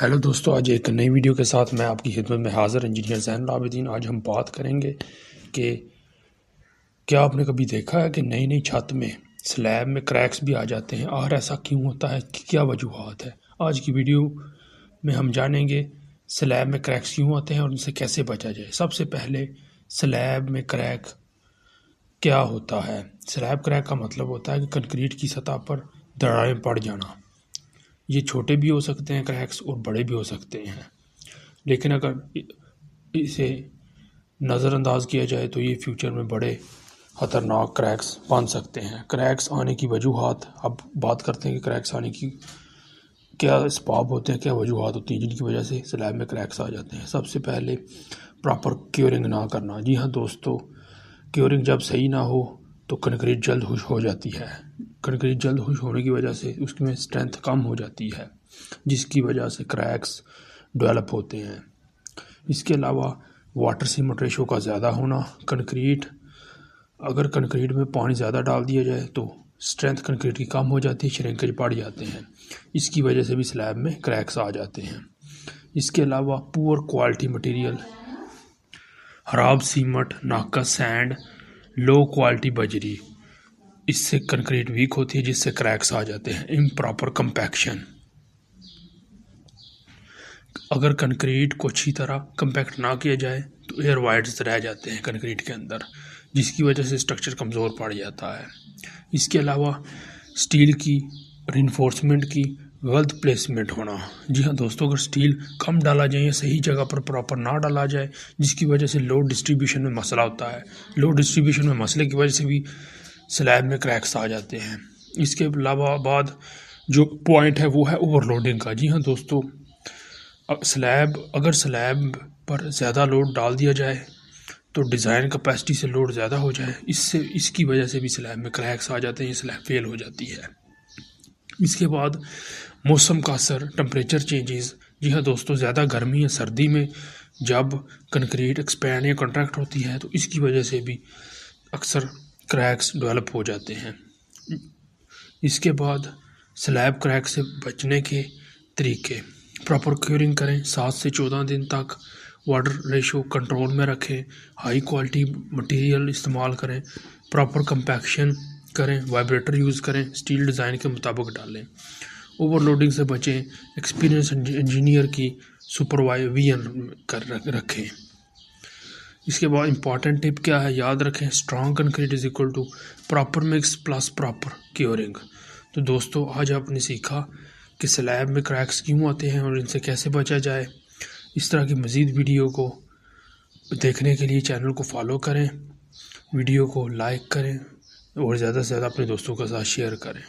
Hello दोस्तों, आज एक नई वीडियो के साथ मैं आपकी खिदमत में हाज़िर इंजीनियर ज़ैनुल आबिदीन। आज हम बात करेंगे कि क्या आपने कभी देखा है कि नई नई छत में स्लैब में क्रैक्स भी आ जाते हैं और ऐसा क्यों होता है, क्या वजूहात है। आज की वीडियो में हम जानेंगे स्लैब में क्रैक्स क्यों आते हैं और उनसे कैसे बचा जाए। सबसे पहले स्लैब में क्रैक क्या होता है। स्लैब क्रैक का मतलब होता है कि कंक्रीट की सतह पर दरारें पड़ जाना। ये छोटे भी हो सकते हैं क्रैक्स और बड़े भी हो सकते हैं, लेकिन अगर इसे नज़रअंदाज किया जाए तो ये फ्यूचर में बड़े ख़तरनाक क्रैक्स बन सकते हैं। क्रैक्स आने की वजूहात, अब बात करते हैं कि क्रैक्स आने की क्या असबाब होते हैं, क्या वजूहात होती हैं जिनकी वजह से स्लैब में क्रैक्स आ जाते हैं। सबसे पहले प्रॉपर क्योरिंग ना करना। जी हाँ दोस्तों, क्योरिंग जब सही ना हो तो कंक्रीट जल्द खुश हो जाती है। कंक्रीट जल्द खुश होने की वजह से उसमें स्ट्रेंथ कम हो जाती है, जिसकी वजह से क्रैक्स डेवलप होते हैं। इसके अलावा वाटर सीमेंट रेशो का ज़्यादा होना। अगर कंक्रीट में पानी ज़्यादा डाल दिया जाए तो स्ट्रेंथ कंक्रीट की कम हो जाती है, श्रिंकेज बढ़ जाते हैं। इसकी वजह से भी स्लैब में क्रैक्स आ जाते हैं। इसके अलावा पुअर क्वालिटी मटेरियल, खराब सीमेंट, नाका सैंड, लो क्वालिटी बजरी, इससे कंक्रीट वीक होती है जिससे क्रैक्स आ जाते हैं। इम्प्रॉपर कंपैक्शन, अगर कंक्रीट को अच्छी तरह कंपैक्ट ना किया जाए तो एयर वाइड्स रह जाते हैं कंक्रीट के अंदर, जिसकी वजह से स्ट्रक्चर कमज़ोर पड़ जाता है। इसके अलावा स्टील की रिइंफोर्समेंट की गलत प्लेसमेंट होना। जी हाँ दोस्तों, अगर स्टील कम डाला जाए या सही जगह पर प्रॉपर ना डाला जाए, जिसकी वजह से लोड डिस्ट्रीब्यूशन में मसला होता है। लोड डिस्ट्रीब्यूशन में मसले की वजह से भी स्लैब में क्रैक्स आ जाते हैं। इसके अलावा बाद जो पॉइंट है वो है ओवरलोडिंग का। जी हाँ दोस्तों, अगर स्लैब पर ज़्यादा लोड डाल दिया जाए तो डिज़ाइन कैपेसिटी से लोड ज़्यादा हो जाए, इसकी वजह से भी स्लैब में क्रैक्स आ जाते हैं, स्लैब फेल हो जाती है। इसके बाद मौसम का असर, टेम्परेचर चेंजेस। जी हाँ दोस्तों, ज़्यादा गर्मी या सर्दी में जब कंक्रीट एक्सपैंड या कॉन्ट्रैक्ट होती है तो इसकी वजह से भी अक्सर क्रैक्स डेवलप हो जाते हैं। इसके बाद स्लैब क्रैक से बचने के तरीके, प्रॉपर क्योरिंग करें, 7 से 14 दिन तक वाटर रेशो कंट्रोल में रखें, हाई क्वालिटी मटेरियल इस्तेमाल करें, प्रॉपर कंपैक्शन करें, वाइब्रेटर यूज़ करें, स्टील डिज़ाइन के मुताबिक डालें, ओवरलोडिंग से बचें, एक्सपीरियंस इंजीनियर की सुपरवाइजन कर रखें। इसके बाद इंपॉर्टेंट टिप क्या है, याद रखें, strong concrete is equal to proper mix plus proper curing. तो दोस्तों, आज आपने सीखा कि स्लैब में क्रैक्स क्यों आते हैं और इनसे कैसे बचा जाए। इस तरह की मज़ीद वीडियो को देखने के लिए चैनल को फॉलो करें, वीडियो को लाइक करें और ज़्यादा से ज़्यादा अपने दोस्तों के साथ शेयर करें।